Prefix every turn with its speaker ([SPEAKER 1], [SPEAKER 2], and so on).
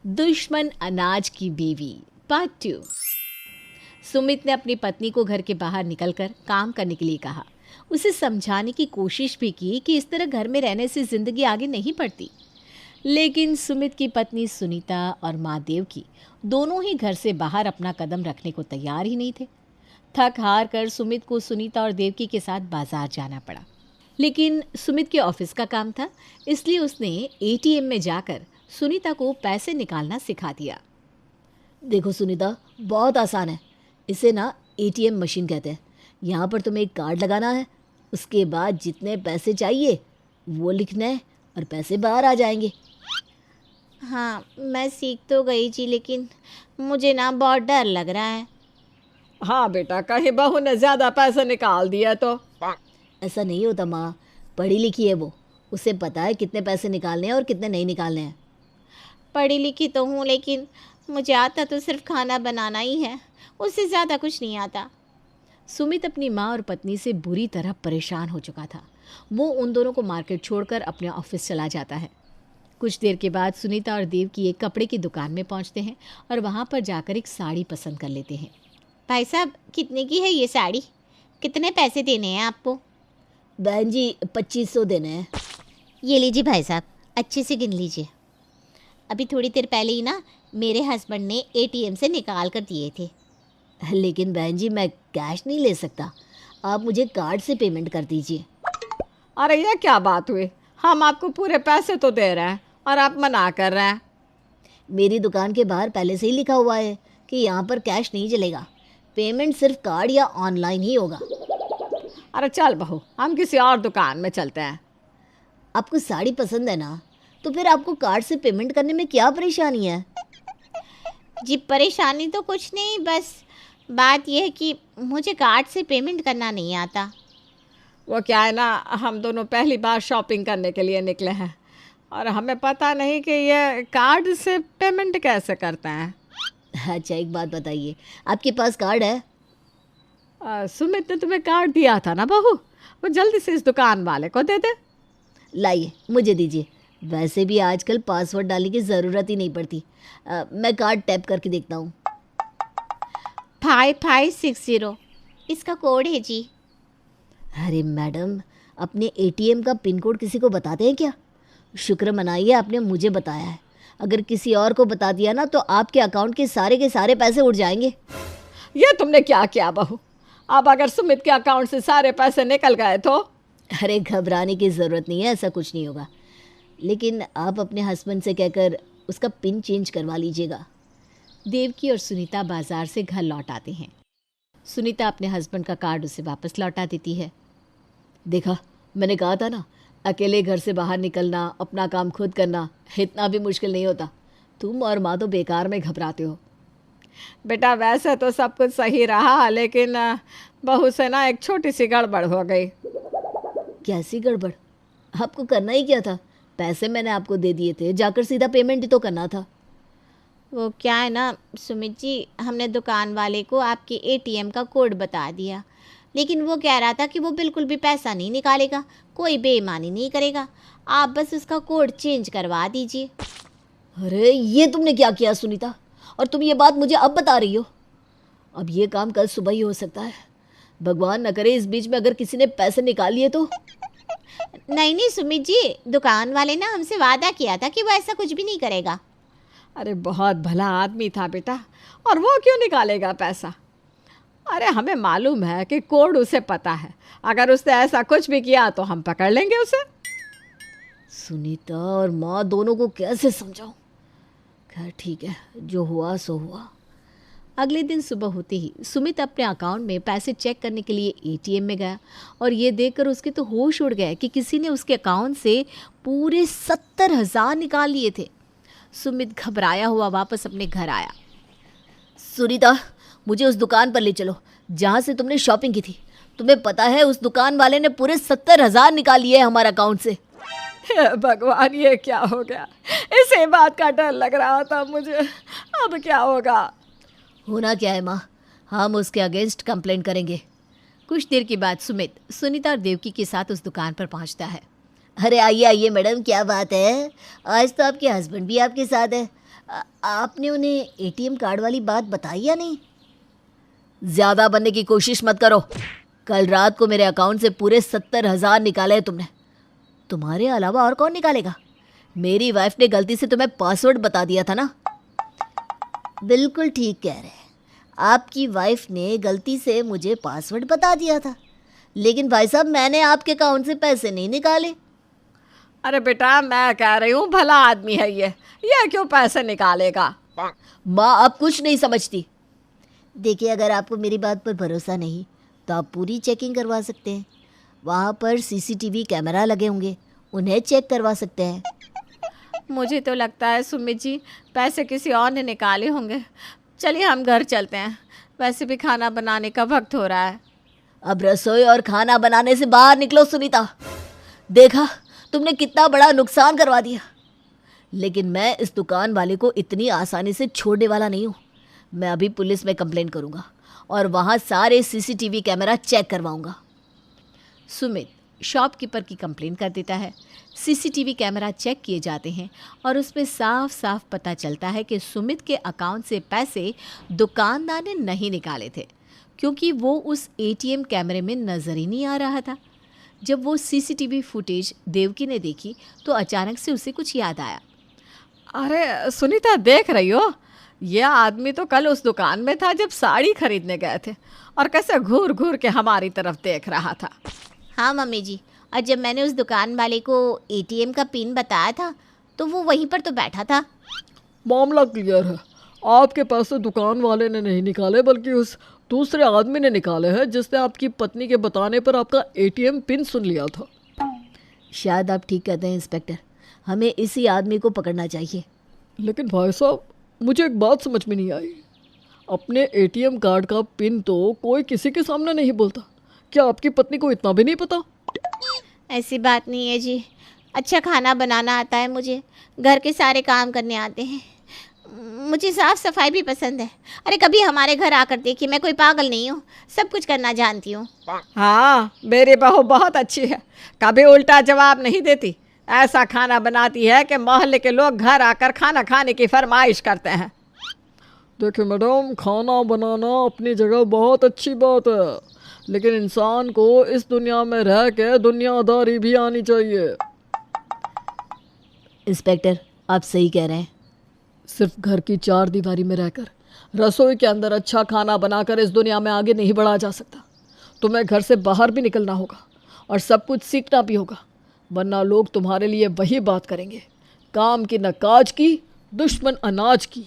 [SPEAKER 1] दुश्मन अनाज की बीवी पार्ट 2। सुमित ने अपनी पत्नी को घर के बाहर निकलकर काम करने के लिए कहा। उसे समझाने की कोशिश भी की कि इस तरह घर में रहने से जिंदगी आगे नहीं बढ़ती। लेकिन सुमित की पत्नी सुनीता और माँ देवकी दोनों ही घर से बाहर अपना कदम रखने को तैयार ही नहीं थे। थक हार कर सुमित को सुनीता और देवकी के साथ बाजार जाना पड़ा। लेकिन सुमित के ऑफिस का काम था, इसलिए उसने एटीएम में जाकर सुनीता को पैसे निकालना सिखा दिया। देखो सुनीता, बहुत आसान है। इसे ना एटीएम मशीन कहते हैं। यहाँ पर तुम्हें एक कार्ड लगाना है, उसके बाद जितने पैसे चाहिए वो लिखना है और पैसे बाहर आ जाएंगे।
[SPEAKER 2] हाँ, मैं सीख तो गई जी, लेकिन मुझे ना बहुत डर लग रहा है।
[SPEAKER 3] हाँ बेटा, कहीं बहू ने ज़्यादा पैसे निकाल दिया तो।
[SPEAKER 1] ऐसा नहीं होता माँ, पढ़ी लिखी है वो, उसे पता है कितने पैसे निकालने हैं और कितने नहीं निकालने हैं।
[SPEAKER 2] पढ़ी लिखी तो हूँ, लेकिन मुझे आता तो सिर्फ खाना बनाना ही है, उससे ज़्यादा कुछ नहीं आता।
[SPEAKER 1] सुमित अपनी माँ और पत्नी से बुरी तरह परेशान हो चुका था। वो उन दोनों को मार्केट छोड़कर अपने ऑफिस चला जाता है। कुछ देर के बाद सुनीता और देव की एक कपड़े की दुकान में पहुंचते हैं और वहां पर जाकर एक साड़ी पसंद कर लेते हैं।
[SPEAKER 2] भाई साहब, कितने की है ये साड़ी? कितने पैसे देने हैं आपको?
[SPEAKER 1] बहन जी 2500 देने हैं।
[SPEAKER 2] ये लीजिए भाई साहब, अच्छे से गिन लीजिए। अभी थोड़ी देर पहले ही ना मेरे हस्बैंड ने एटीएम से निकाल कर दिए थे।
[SPEAKER 1] लेकिन बहन जी मैं कैश नहीं ले सकता, आप मुझे कार्ड से पेमेंट कर दीजिए।
[SPEAKER 3] अरे ये क्या बात हुई? हम आपको पूरे पैसे तो दे रहे हैं और आप मना कर रहे हैं।
[SPEAKER 1] मेरी दुकान के बाहर पहले से ही लिखा हुआ है कि यहाँ पर कैश नहीं चलेगा, पेमेंट सिर्फ कार्ड या ऑनलाइन ही होगा।
[SPEAKER 3] अरे चल बहू, हम किसी और दुकान में चलते हैं।
[SPEAKER 1] आपको साड़ी पसंद है ना, तो फिर आपको कार्ड से पेमेंट करने में क्या परेशानी है?
[SPEAKER 2] जी परेशानी तो कुछ नहीं, बस बात यह है कि मुझे कार्ड से पेमेंट करना नहीं आता।
[SPEAKER 3] वो क्या है ना, हम दोनों पहली बार शॉपिंग करने के लिए निकले हैं और हमें पता नहीं कि ये कार्ड से पेमेंट कैसे करते हैं।
[SPEAKER 1] अच्छा एक बात बताइए, आपके पास कार्ड है?
[SPEAKER 3] सुमित ने तुम्हें कार्ड दिया था ना बहू, वो जल्दी से इस दुकान वाले को दे दे।
[SPEAKER 1] लाइए मुझे दीजिए। वैसे भी आजकल पासवर्ड डालने की ज़रूरत ही नहीं पड़ती। मैं कार्ड टैप करके देखता हूँ।
[SPEAKER 2] 5560 इसका कोड है जी।
[SPEAKER 1] अरे मैडम, अपने एटीएम का पिन कोड किसी को बताते हैं क्या? शुक्र मनाइए आपने मुझे बताया है, अगर किसी और को बता दिया ना तो आपके अकाउंट के सारे पैसे उड़ जाएंगे।
[SPEAKER 3] ये तुमने क्या किया बहू? अब अगर सुमित के अकाउंट से सारे पैसे निकल गए तो?
[SPEAKER 1] अरे घबराने की ज़रूरत नहीं है, ऐसा कुछ नहीं होगा। लेकिन आप अपने हस्बैंड से कहकर उसका पिन चेंज करवा लीजिएगा। देवकी और सुनीता बाजार से घर लौट आते हैं। सुनीता अपने हस्बैंड का कार्ड उसे वापस लौटा देती है। देखा, मैंने कहा था ना, अकेले घर से बाहर निकलना, अपना काम खुद करना इतना भी मुश्किल नहीं होता। तुम और माँ तो बेकार में घबराते हो।
[SPEAKER 3] बेटा वैसे तो सब कुछ सही रहा, लेकिन बहू से ना एक छोटी सी गड़बड़ हो गई।
[SPEAKER 1] कैसी गड़बड़? आपको करना ही क्या था? पैसे मैंने आपको दे दिए थे, जाकर सीधा पेमेंट ही तो करना था।
[SPEAKER 2] वो क्या है ना सुमित जी, हमने दुकान वाले को आपके एटीएम का कोड बता दिया, लेकिन वो कह रहा था कि वो बिल्कुल भी पैसा नहीं निकालेगा, कोई बेईमानी नहीं करेगा, आप बस उसका कोड चेंज करवा दीजिए।
[SPEAKER 1] अरे ये तुमने क्या किया सुनीता? और तुम ये बात मुझे अब बता रही हो? अब ये काम कल सुबह ही हो सकता है। भगवान न करे इस बीच में अगर किसी ने पैसे निकाल लिए तो।
[SPEAKER 2] नहीं सुमित जी, दुकान वाले ना हमसे वादा किया था कि वो ऐसा कुछ भी नहीं करेगा।
[SPEAKER 3] अरे बहुत भला आदमी था बेटा, और वो क्यों निकालेगा पैसा? अरे हमें मालूम है कि कोड उसे पता है, अगर उसने ऐसा कुछ भी किया तो हम पकड़ लेंगे उसे।
[SPEAKER 1] सुनीता और माँ दोनों को कैसे समझाऊं? खैर ठीक है, जो हुआ सो हुआ। अगले दिन सुबह होते ही सुमित अपने अकाउंट में पैसे चेक करने के लिए एटीएम में गया और ये देखकर उसके तो होश उड़ गए कि किसी ने उसके अकाउंट से पूरे 70,000 निकाल लिए थे। सुमित घबराया हुआ वापस अपने घर आया। सुनीता, मुझे उस दुकान पर ले चलो जहाँ से तुमने शॉपिंग की थी। तुम्हें पता है उस दुकान वाले ने पूरे 70,000 निकाल लिए हमारे अकाउंट से।
[SPEAKER 3] भगवान, ये क्या हो गया? इसी बात का डर लग रहा था मुझे। अब क्या होगा?
[SPEAKER 1] होना क्या है माँ, हम उसके अगेंस्ट कंप्लेंट करेंगे। कुछ देर के बाद सुमित सुनीता और देवकी के साथ उस दुकान पर पहुंचता है। अरे आइए आइए मैडम, क्या बात है? आज तो आपके हस्बैंड भी आपके साथ है। आपने उन्हें एटीएम कार्ड वाली बात बताई या नहीं? ज़्यादा बनने की कोशिश मत करो। कल रात को मेरे अकाउंट से पूरे 70,000 निकाले हैं तुमने। तुम्हारे अलावा और कौन निकालेगा? मेरी वाइफ ने गलती से तुम्हें पासवर्ड बता दिया था ना। बिल्कुल ठीक कह रहे हैं, आपकी वाइफ ने गलती से मुझे पासवर्ड बता दिया था, लेकिन भाई साहब मैंने आपके अकाउंट से पैसे नहीं निकाले।
[SPEAKER 3] अरे बेटा, मैं कह रही हूँ भला आदमी है ये क्यों पैसे निकालेगा?
[SPEAKER 1] माँ आप कुछ नहीं समझती। देखिए, अगर आपको मेरी बात पर भरोसा नहीं तो आप पूरी चेकिंग करवा सकते हैं। वहाँ पर सीसीटीवी कैमरा लगे होंगे, उन्हें चेक करवा सकते हैं।
[SPEAKER 3] मुझे तो लगता है सुमित जी पैसे किसी और ने निकाले होंगे। चलिए हम घर चलते हैं, वैसे भी खाना बनाने का वक्त हो रहा है।
[SPEAKER 1] अब रसोई और खाना बनाने से बाहर निकलो सुनीता। देखा, तुमने कितना बड़ा नुकसान करवा दिया। लेकिन मैं इस दुकान वाले को इतनी आसानी से छोड़ने वाला नहीं हूँ। मैं अभी पुलिस में कंप्लेंट करूँगा और वहाँ सारे सीसीटीवी कैमरा चेक करवाऊँगा। सुमित शॉपकीपर की कंप्लेंट कर देता है। सीसीटीवी कैमरा चेक किए जाते हैं और उसमें साफ साफ पता चलता है कि सुमित के अकाउंट से पैसे दुकानदार ने नहीं निकाले थे, क्योंकि वो उस एटीएम कैमरे में नज़र ही नहीं आ रहा था। जब वो सीसीटीवी फुटेज देवकी ने देखी तो अचानक से उसे कुछ याद आया।
[SPEAKER 3] अरे सुनीता, देख रही हो, ये आदमी तो कल उस दुकान में था जब साड़ी खरीदने गए थे, और कैसे घूर घूर के हमारी तरफ देख रहा था।
[SPEAKER 2] हाँ मम्मी जी, और जब मैंने उस दुकान वाले को एटीएम का पिन बताया था तो वो वहीं पर तो बैठा था।
[SPEAKER 4] मामला क्लियर है। आपके पैसे दुकान वाले ने नहीं निकाले, बल्कि उस दूसरे आदमी ने निकाले हैं जिसने आपकी पत्नी के बताने पर आपका एटीएम पिन सुन लिया था।
[SPEAKER 1] शायद आप ठीक कहते हैं इंस्पेक्टर, हमें इसी आदमी को पकड़ना चाहिए।
[SPEAKER 4] लेकिन भाई साहब, मुझे एक बात समझ में नहीं आई। अपने एटीएम कार्ड का पिन तो कोई किसी के सामने नहीं बोलता। क्या आपकी पत्नी को इतना भी नहीं पता?
[SPEAKER 2] ऐसी बात नहीं है जी, अच्छा खाना बनाना आता है मुझे, घर के सारे काम करने आते हैं, मुझे साफ़ सफाई भी पसंद है। अरे कभी हमारे घर आकर देखिए, मैं कोई पागल नहीं हूँ, सब कुछ करना जानती हूँ।
[SPEAKER 3] हाँ, मेरी बहू बहुत अच्छी है, कभी उल्टा जवाब नहीं देती। ऐसा खाना बनाती है कि मोहल्ले के लोग घर आकर खाना खाने की फरमाइश करते हैं।
[SPEAKER 4] देखिए मैडम, खाना बनाना अपनी जगह बहुत अच्छी बात है, लेकिन इंसान को इस दुनिया में रह के दुनियादारी भी आनी चाहिए।
[SPEAKER 1] इंस्पेक्टर, आप सही कह रहे हैं।
[SPEAKER 4] सिर्फ घर की चार दीवारी में रहकर रसोई के अंदर अच्छा खाना बनाकर इस दुनिया में आगे नहीं बढ़ा जा सकता। तुम्हें घर से बाहर भी निकलना होगा और सब कुछ सीखना भी होगा, वरना लोग तुम्हारे लिए वही बात करेंगे, काम की न काज की, दुश्मन अनाज की।